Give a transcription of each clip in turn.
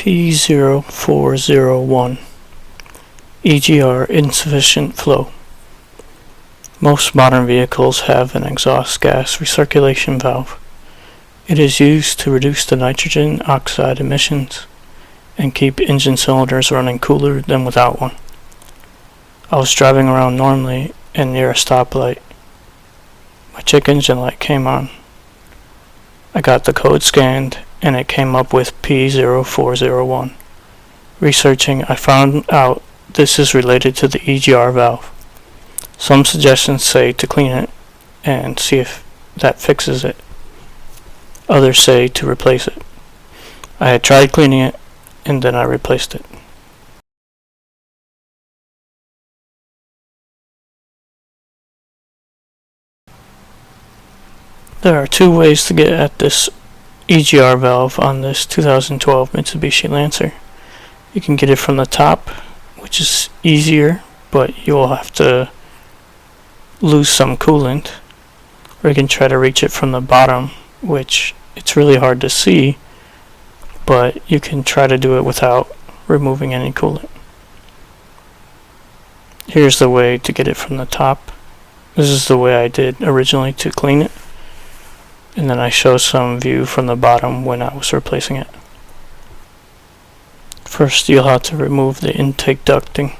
P0401 EGR Insufficient Flow. Most modern vehicles have an exhaust gas recirculation valve. It is used to reduce the nitrogen oxide emissions and keep engine cylinders running cooler than without one. I was driving around normally and near a stoplight. My check engine light came on. I got the code scanned and it came up with P0401. Researching, I found out this is related to the EGR valve. Some suggestions say to clean it and see if that fixes it. Others say to replace it. I had tried cleaning it and then I replaced it. There are two ways to get at this EGR valve on this 2012 Mitsubishi Lancer. You can get it from the top, which is easier, but you will have to lose some coolant, or you can try to reach it from the bottom, which it's really hard to see, but you can try to do it without removing any coolant. Here's the way to get it from the top. This is the way I did originally to clean it, and then I show some view from the bottom when I was replacing it. First, you'll have to remove the intake ducting.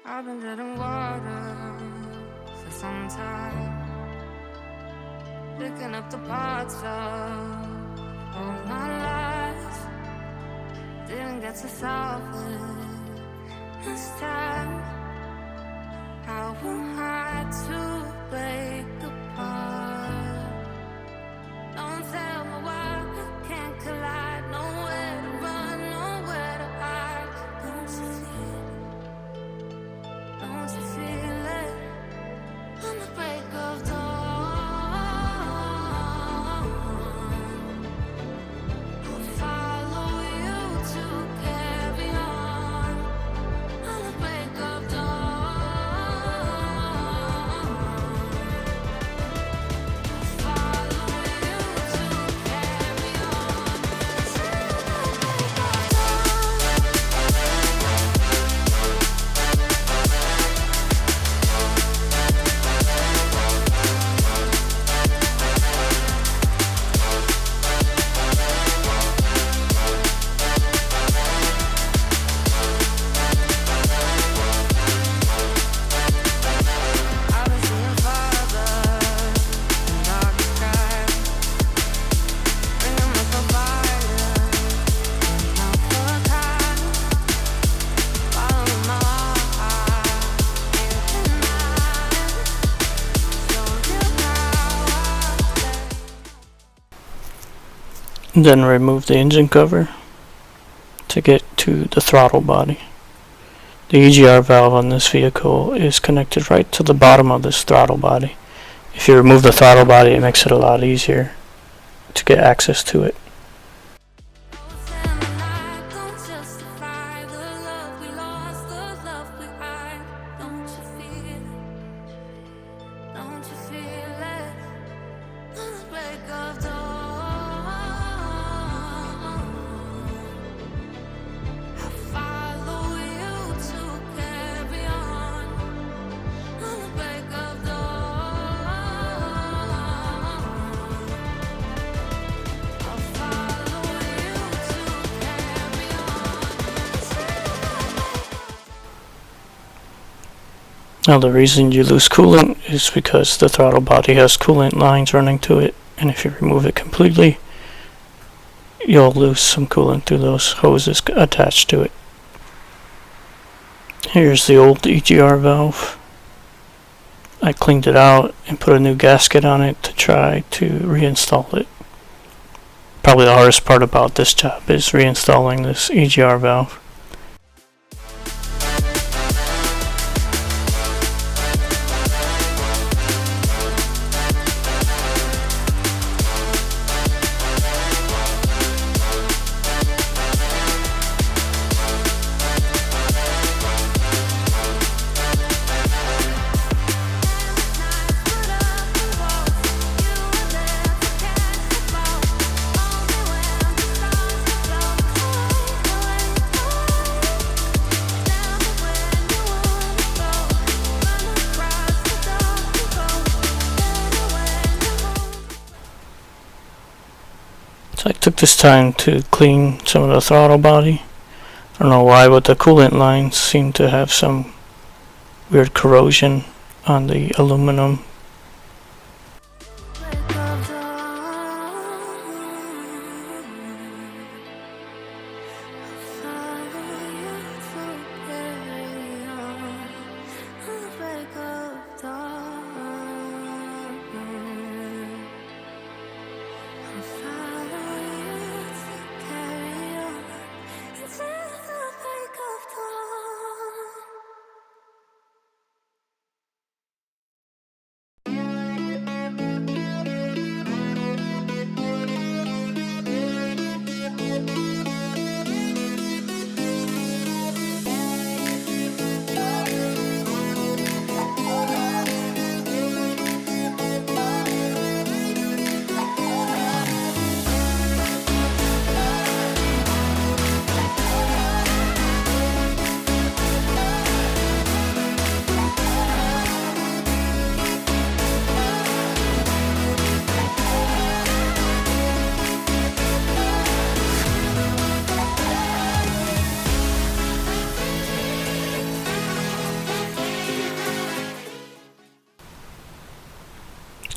I've been drinking water for some time, picking up the parts of all my life. Didn't get to solve it this time. How am I to break apart? Don't tell me why we can't collide. Nowhere to run, nowhere to hide. Don't you feel it? Don't you feel it? On the break of dawn, I'll follow you to carry on. On the break of dawn, I'll follow you to carry on. I've been seeing farther in dark skies, bringing with the fire, not for time. Following my heart, can't deny. Show you how I Then remove the engine cover to get to the throttle body. The EGR valve on this vehicle is connected right to the bottom of this throttle body. If you remove the throttle body, it makes it a lot easier to get access to it. Both in the night don't justify the love we lost, the love we hide. Don't you feel it? Don't you feel it? On the break of dawn, I'll follow you to carry on. On the break of dawn, I'll follow you to carry on. Now the reason you lose coolant is because the throttle body has coolant lines running to it, and if you remove it completely, you'll lose some coolant through those hoses attached to it. Here's the old EGR valve. I cleaned it out and put a new gasket on it to try to reinstall it. Probably the hardest part about this job is reinstalling this EGR valve. So I took this time to clean some of the throttle body. I don't know why, but the coolant lines seem to have some weird corrosion on the aluminum.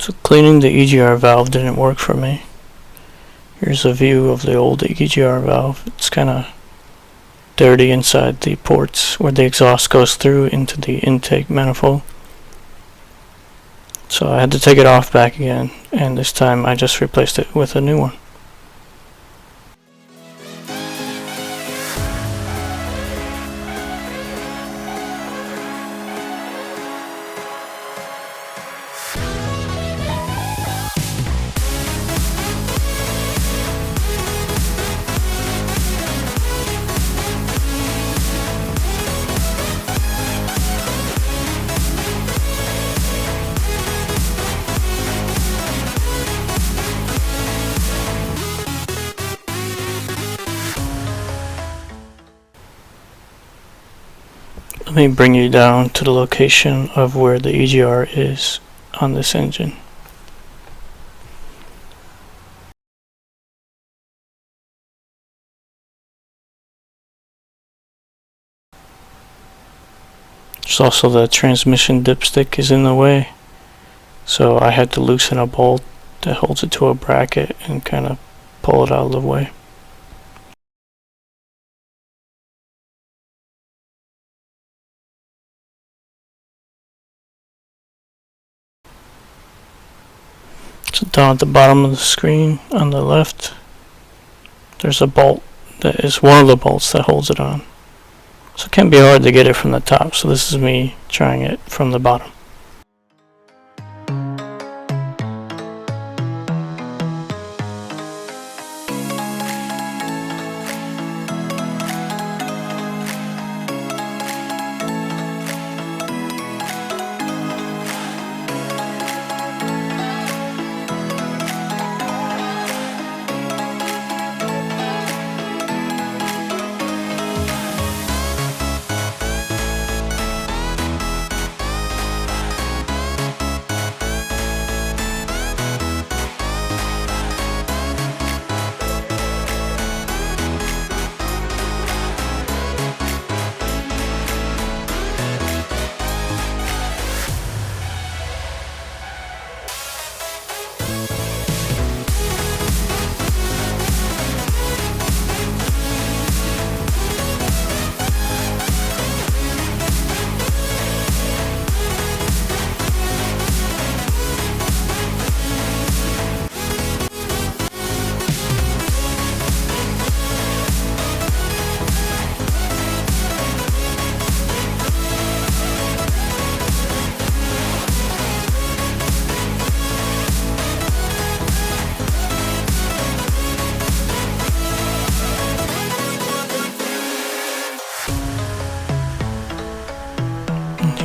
So cleaning the EGR valve didn't work for me. Here's a view of the old EGR valve. It's kind of dirty inside the ports where the exhaust goes through into the intake manifold. So I had to take it off back again, and this time I just replaced it with a new one. Let me bring you down to the location of where the EGR is on this engine. There's also the transmission dipstick is in the way, so I had to loosen a bolt that holds it to a bracket and kind of pull it out of the way. So down at the bottom of the screen on the left, there's a bolt that is one of the bolts that holds it on. So it can be hard to get it from the top, so this is me trying it from the bottom.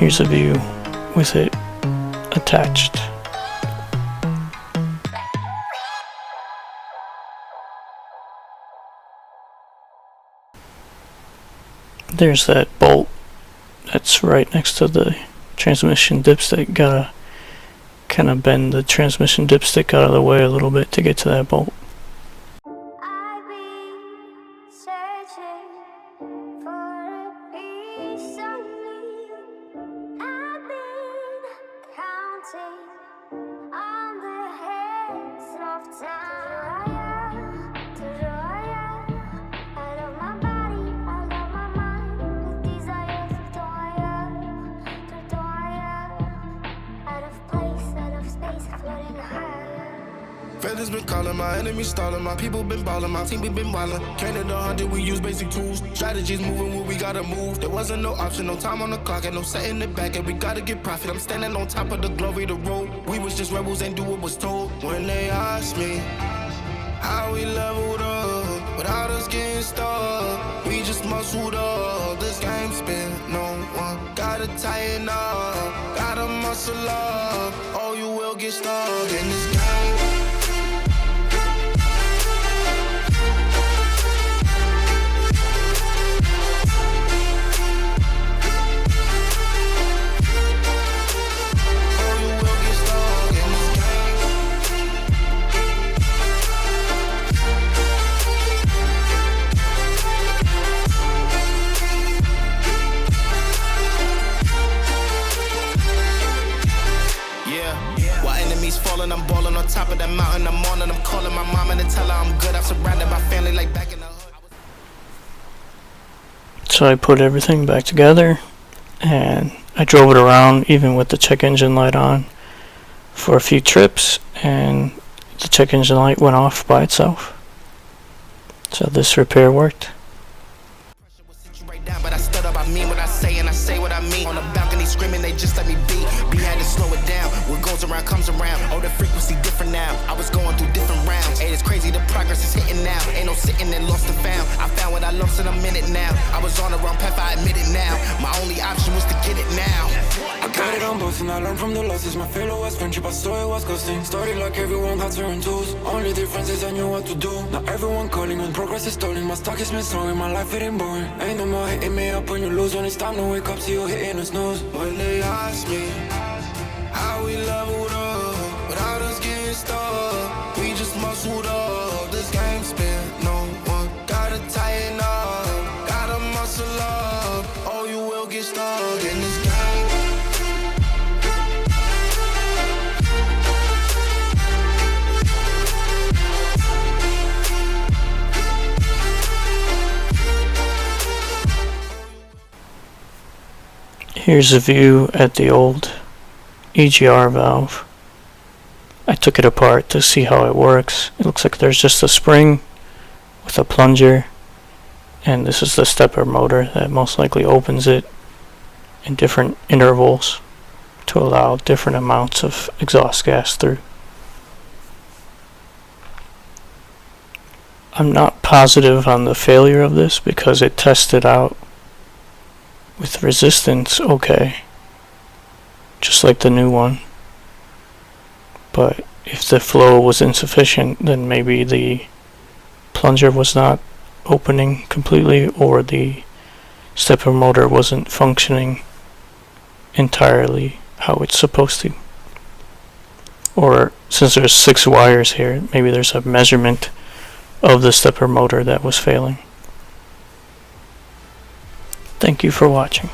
Here's a view with it attached. There's that bolt that's right next to the transmission dipstick. Gotta kind of bend the transmission dipstick out of the way a little bit to get to that bolt. patiently. I've been counting on the hands of time. I love my body, I love my mind. With desire to out of place, out of space, floating higher. Feathers been calling, my enemies stalling, my people been balling, my team we been wildin'. Canada 100, we use basic tools. Strategies moving where we gotta move. There wasn't no option, no time on the clock, and no setting it back, and we gotta get profit. I'm standing on top of the glory, the road. We was just rebels and do what was told. When they asked me how we leveled up, without us getting stuck, we just muscled up. This game spin, no one gotta tighten up, gotta muscle up, or you will get stuck in this game. I'm balling on top of that mountain. I'm on and I'm calling my mom and tell her I'm good. I'm surrounded by family like back in the hood. So I put everything back together and I drove it around even with the check engine light on for a few trips, and the check engine light went off by itself. So this repair worked. But I stood up, I mean what I say, and I say what I mean. On the balcony screaming, they just let me be. B had to slow it down. What goes around comes around. Oh, the frequency different now. I was going through different rounds. Hey, it's crazy, the progress is hitting now. Ain't no sitting and lost and found. I found what I lost in a minute now. I was on the wrong path, I admit it now. My only option was to get it now. I got it on both and I learned from the losses. My failure was friendship, I saw it was costing. Started like everyone had certain tools. Only difference is I knew what to do. Now everyone calling when progress is stalling. My stock is missing, my life getting boring. Ain't no more hitting me up when you lose. When it's time to wake up, see you hitting the snooze. When they ask me how we leveled up, without us getting stuck, we just muscled up. This game spin, no one gotta tighten up, gotta muscle up, or you will get stuck in this game. Here's a view at the old EGR valve. I took it apart to see how it works. It looks like there's just a spring with a plunger, and this is the stepper motor that most likely opens it in different intervals to allow different amounts of exhaust gas through. I'm not positive on the failure of this because it tested out with resistance okay, just like the new one. But if the flow was insufficient, then maybe the plunger was not opening completely, or the stepper motor wasn't functioning entirely how it's supposed to. Or since there's 6 wires here, maybe there's a measurement of the stepper motor that was failing. Thank you for watching.